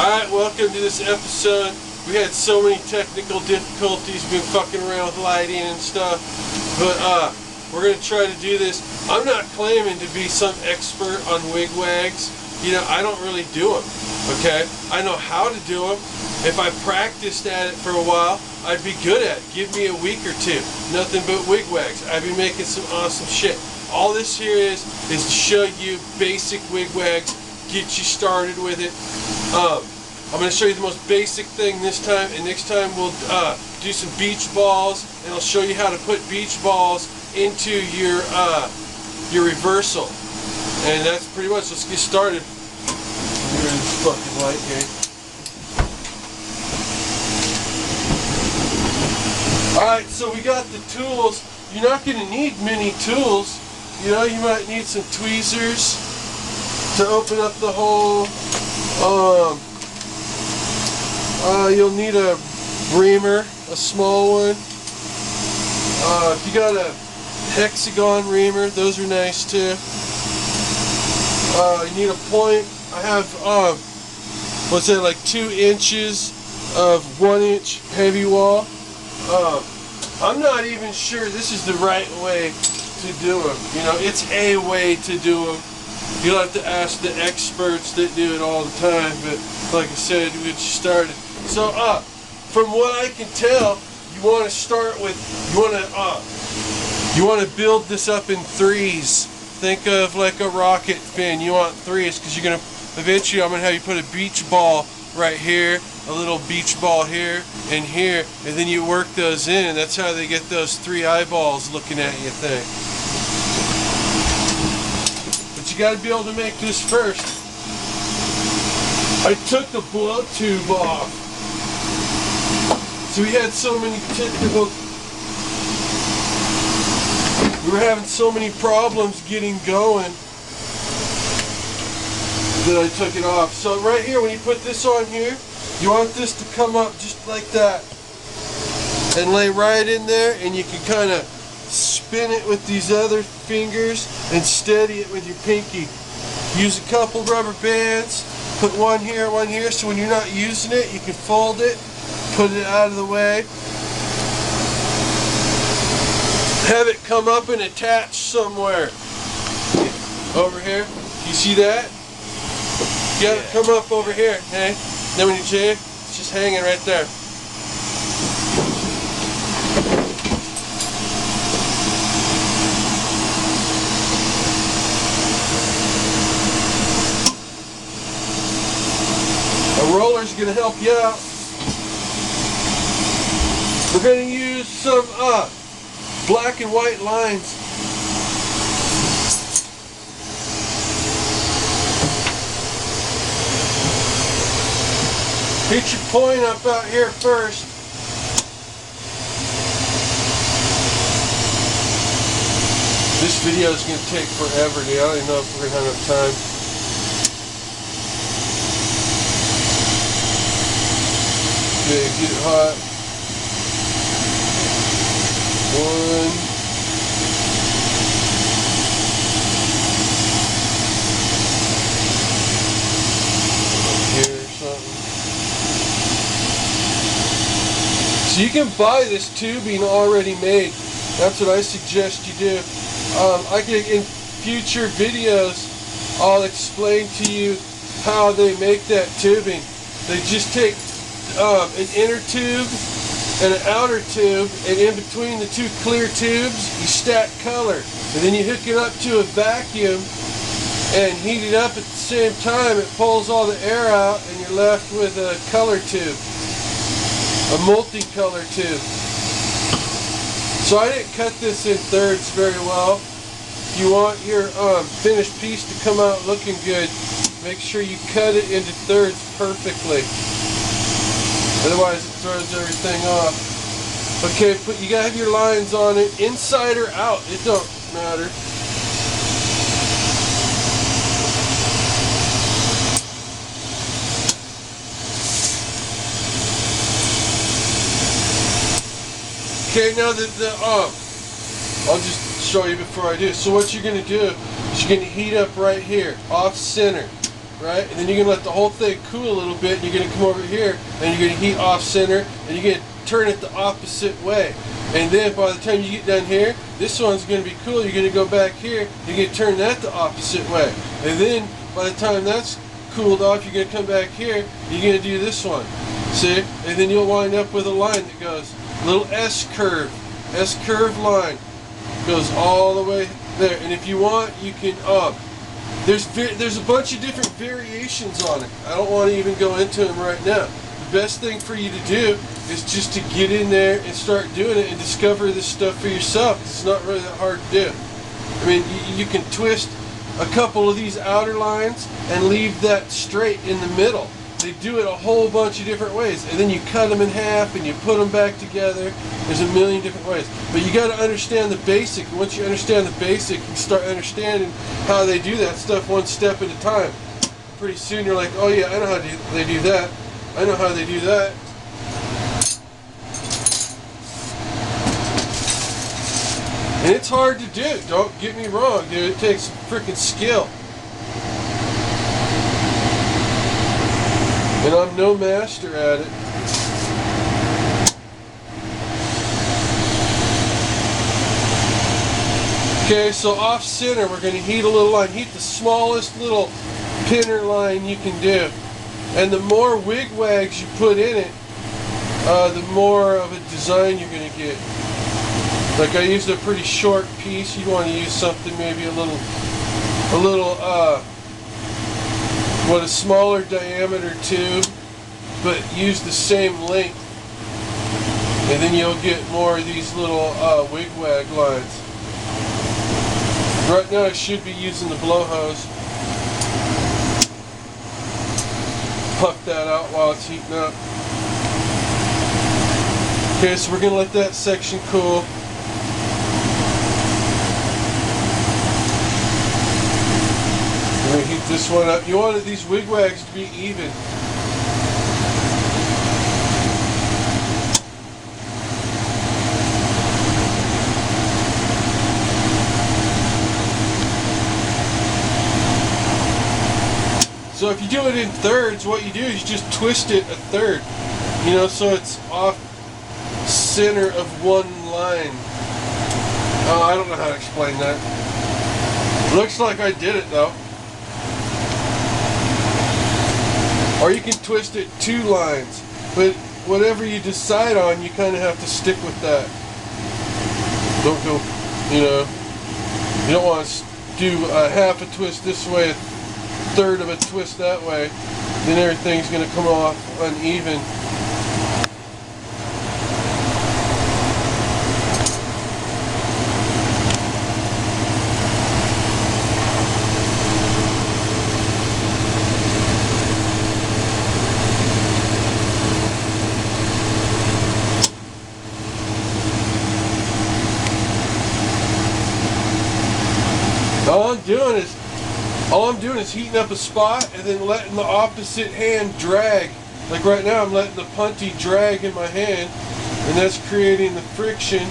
Alright, welcome to this episode. We had so many technical difficulties, been fucking around with lighting and stuff, but we're going to try to do this. I'm not claiming to be some expert on wig-wags. You know, I don't really do them, okay? I know how to do them. If I practiced at it for a while, I'd be good at it. Give me a week or two. Nothing but wig-wags. I'd be making some awesome shit. All this here is to show you basic wig-wags, get you started with it. I'm going to show you the most basic thing this time, and next time we'll do some beach balls, and I'll show you how to put beach balls into your reversal. And that's pretty much, let's get started. Here's this fucking light here. Alright, so we got the tools. You're not going to need many tools. You know, you might need some tweezers to open up the hole. You'll need a reamer, a small one. If you got a hexagon reamer, those are nice too. You need a point. I have, what's that, like 2 inches of 1-inch heavy wall. I'm not even sure this is the right way to do them. You know, it's a way to do them. You'll have to ask the experts that do it all the time, but like I said, we get you started. So, from what I can tell, you want to start with, you want to build this up in 3s. Think of like a rocket fin. You want 3s because you're going to, eventually I'm going to have you put a beach ball right here, a little beach ball here, and here, and then you work those in. That's how they get those 3 eyeballs looking at you thing. But you got to be able to make this first. I took the blow tube off. So we had so many technical, we were having so many problems getting going that I took it off. So right here, when you put this on here, you want this to come up just like that and lay right in there, and you can kind of spin it with these other fingers and steady it with your pinky. Use a couple rubber bands, put one here, so when you're not using it, you can fold it, put it out of the way. Have it come up and attach somewhere. Over here. You see that? You got it come up over here, okay? Then when you see it, it's just hanging right there. A roller's going to help you out. We're going to use some black and white lines. Hit your point up out here first. This video is going to take forever, dude. I don't even know if we're going to have enough time. Okay, get it hot. 1. Here or something. So you can buy this tubing already made. That's what I suggest you do. In future videos, I'll explain to you how they make that tubing. They just take an inner tube and an outer tube, and in between the 2 clear tubes, you stack color. And then you hook it up to a vacuum and heat it up at the same time. It pulls all the air out, and you're left with a color tube, a multicolor tube. So I didn't cut this in 3rds very well. If you want your finished piece to come out looking good, make sure you cut it into 3rds perfectly. Otherwise it throws everything off. Okay, you gotta have your lines on it, inside or out, it don't matter. Okay, now I'll just show you before I do. So what you're gonna do is you're gonna heat up right here, off center. right? And then you're gonna let the whole thing cool a little bit, and you're gonna come over here, and you're gonna heat off center, and you're gonna turn it the opposite way. And then by the time you get down here, this one's gonna be cool. You're gonna go back here, you're gonna turn that the opposite way. And then by the time that's cooled off, you're gonna come back here, you're gonna do this one. See? And then you'll wind up with a line that goes, little S-curve line. Goes all the way there. And if you want, you can, there's a bunch of different variations on it. I don't want to even go into them right now. The best thing for you to do is just to get in there and start doing it and discover this stuff for yourself. It's not really that hard to do. I mean, you can twist a couple of these outer lines and leave that straight in the middle. They do it a whole bunch of different ways, and then you cut them in half and you put them back together. There's a million different ways, but you got to understand the basic. Once you understand the basic, you start understanding how they do that stuff one step at a time. Pretty soon you're like, oh yeah, I know how they do that. I know how they do that. And it's hard to do, don't get me wrong, dude. It takes freaking skill. And I'm no master at it. Okay, so off center, we're going to heat a little line. Heat the smallest little pinner line you can do. And the more wig-wags you put in it, the more of a design you're going to get. Like I used a pretty short piece. You want to use something maybe a smaller diameter too, but use the same length, and then you'll get more of these little wig-wag lines. Right now I should be using the blow hose. Puff that out while it's heating up. Okay, so we're going to let that section cool. We're going to heat this one up. You wanted these wig-wags to be even. So if you do it in thirds, what you do is you just twist it a third. You know, so it's off center of one line. Oh, I don't know how to explain that. Looks like I did it though. Or you can twist it two lines, but whatever you decide on, you kind of have to stick with that. Don't go, you know, you don't want to do a half a twist this way, a third of a twist that way, then everything's going to come off uneven. All I'm doing is heating up a spot and then letting the opposite hand drag. Like right now I'm letting the punty drag in my hand, and that's creating the friction,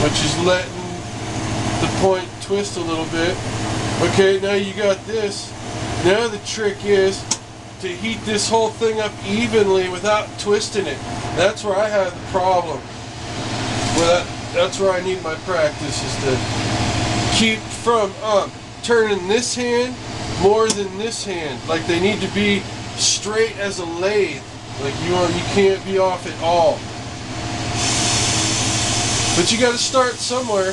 which is letting the point twist a little bit. Okay, now you got this. Now the trick is to heat this whole thing up evenly without twisting it. That's where I have the problem. That's where I need my practice, is to keep from turning this hand more than this hand. Like they need to be straight as a lathe. Like you can't be off at all. But you got to start somewhere,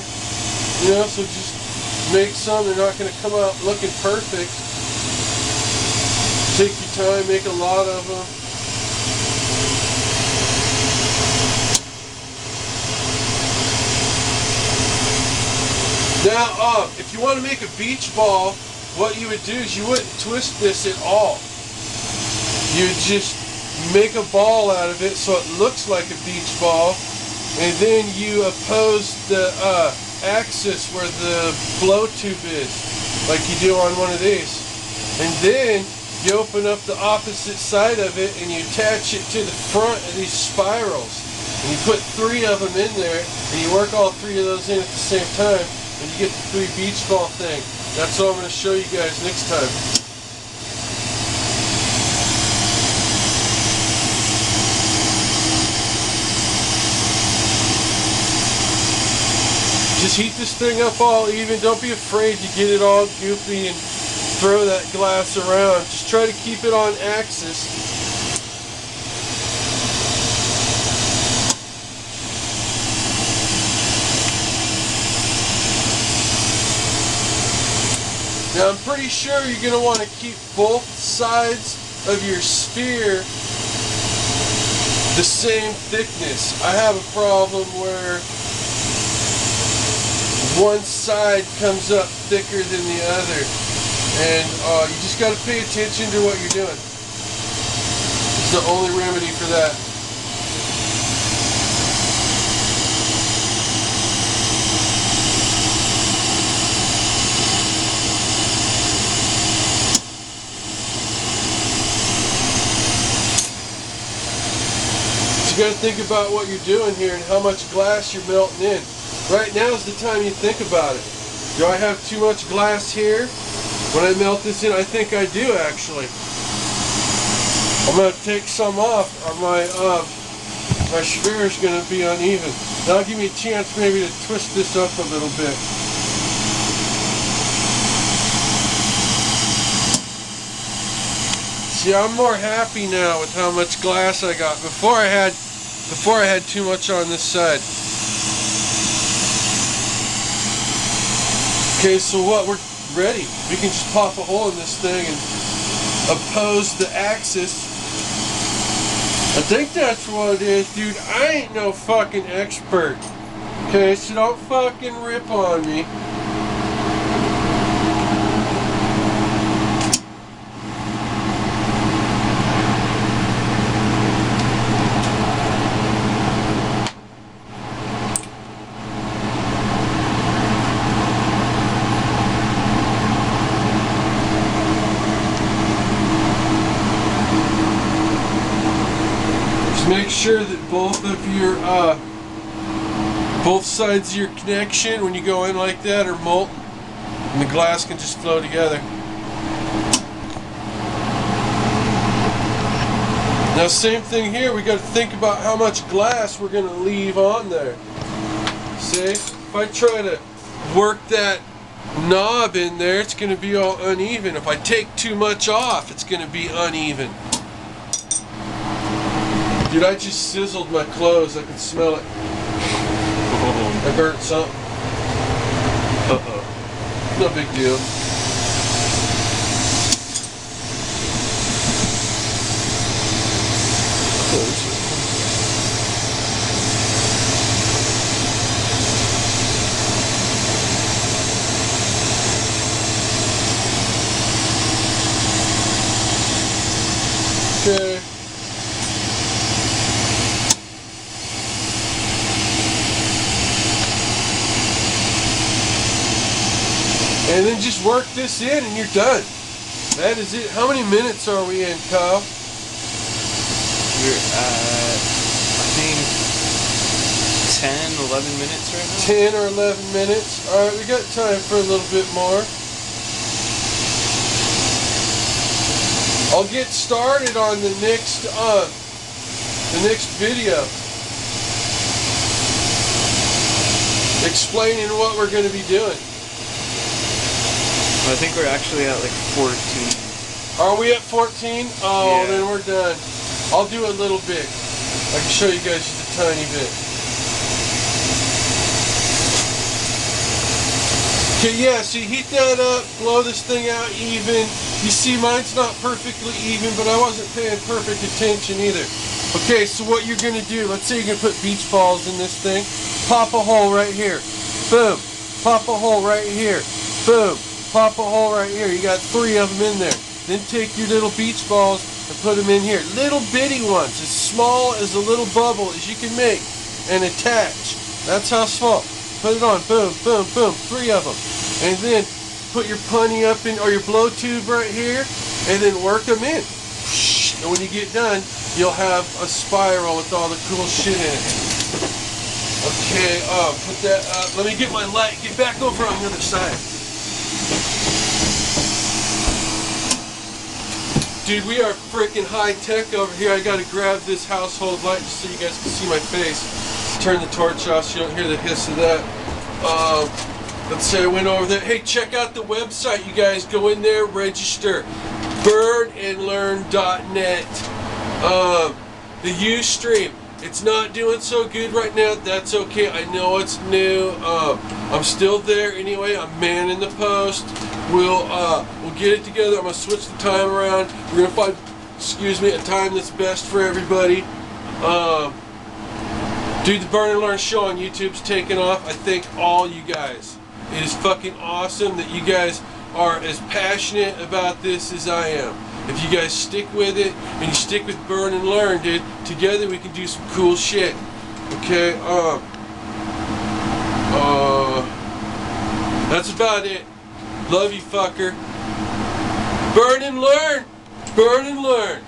you know. So just make some. They're not going to come out looking perfect. Take your time, make a lot of them. Now, if you want to make a beach ball, what you would do is you wouldn't twist this at all. You would just make a ball out of it so it looks like a beach ball, and then you oppose the axis where the blow tube is, like you do on one of these. And then you open up the opposite side of it and you attach it to the front of these spirals. And you put 3 of them in there, and you work all 3 of those in at the same time, and you get the 3 beach ball thing. That's what I'm going to show you guys next time. Just heat this thing up all even. Don't be afraid to get it all goopy and throw that glass around. Just try to keep it on axis. Now I'm pretty sure you're going to want to keep both sides of your sphere the same thickness. I have a problem where one side comes up thicker than the other, and you just got to pay attention to what you're doing. It's the only remedy for that. You got to think about what you're doing here and how much glass you're melting in. Right now is the time you think about it. Do I have too much glass here when I melt this in? I think I do, actually. I'm going to take some off, or my sphere is going to be uneven. That'll give me a chance maybe to twist this up a little bit. See, I'm more happy now with how much glass I got. Before I had too much on this side. Okay, so what? We're ready. We can just pop a hole in this thing and oppose the axis. I think that's what it is, dude. I ain't no fucking expert. Okay, so don't fucking rip on me. Make sure that both sides of your connection, when you go in like that, are molten, and the glass can just flow together. Now, same thing here. We got to think about how much glass we're going to leave on there. See, if I try to work that knob in there, it's going to be all uneven. If I take too much off, it's going to be uneven. Dude, I just sizzled my clothes. I can smell it. I burnt something. Uh-oh. No big deal. Okay. And then just work this in and you're done. That is it. How many minutes are we in, Kyle? We're at, I think, 10, 11 minutes right now. 10 or 11 minutes. Alright, we got time for a little bit more. I'll get started on the next video. Explaining what we're going to be doing. I think we're actually at like 14. Are we at 14? Oh, yeah. Then we're done. I'll do a little bit. I can show you guys just a tiny bit. Okay, yeah, so you heat that up, blow this thing out even. You see, mine's not perfectly even, but I wasn't paying perfect attention either. Okay, so what you're going to do, let's say you're going to put beach balls in this thing. Pop a hole right here. Boom. Pop a hole right here. Boom. Pop a hole right here. You got 3 of them in there. Then take your little beach balls and put them in here. Little bitty ones, as small as a little bubble as you can make, and attach. That's how small. Put it on. Boom, boom, boom. 3 of them. And then put your punny up in, or your blow tube right here, and then work them in. And when you get done, you'll have a spiral with all the cool shit in it. Okay, put that up. Let me get my light. Get back over on the other side. Dude, we are freaking high tech over here. I gotta grab this household light just so you guys can see my face. Turn the torch off so you don't hear the hiss of that. Let's say I went over there. Hey, check out the website, you guys. Go in there, register. Burnandlearn.net. The Ustream. It's not doing so good right now. That's okay. I know it's new. I'm still there anyway. I'm manning the post. We'll get it together. I'm gonna switch the time around. We're gonna find, a time that's best for everybody. Dude, the Burn and Learn show on YouTube's taking off. I thank all you guys. It is fucking awesome that you guys are as passionate about this as I am. If you guys stick with it and you stick with Burn and Learn, dude, together we can do some cool shit. Okay, that's about it. Love you, fucker. Burn and learn. Burn and learn.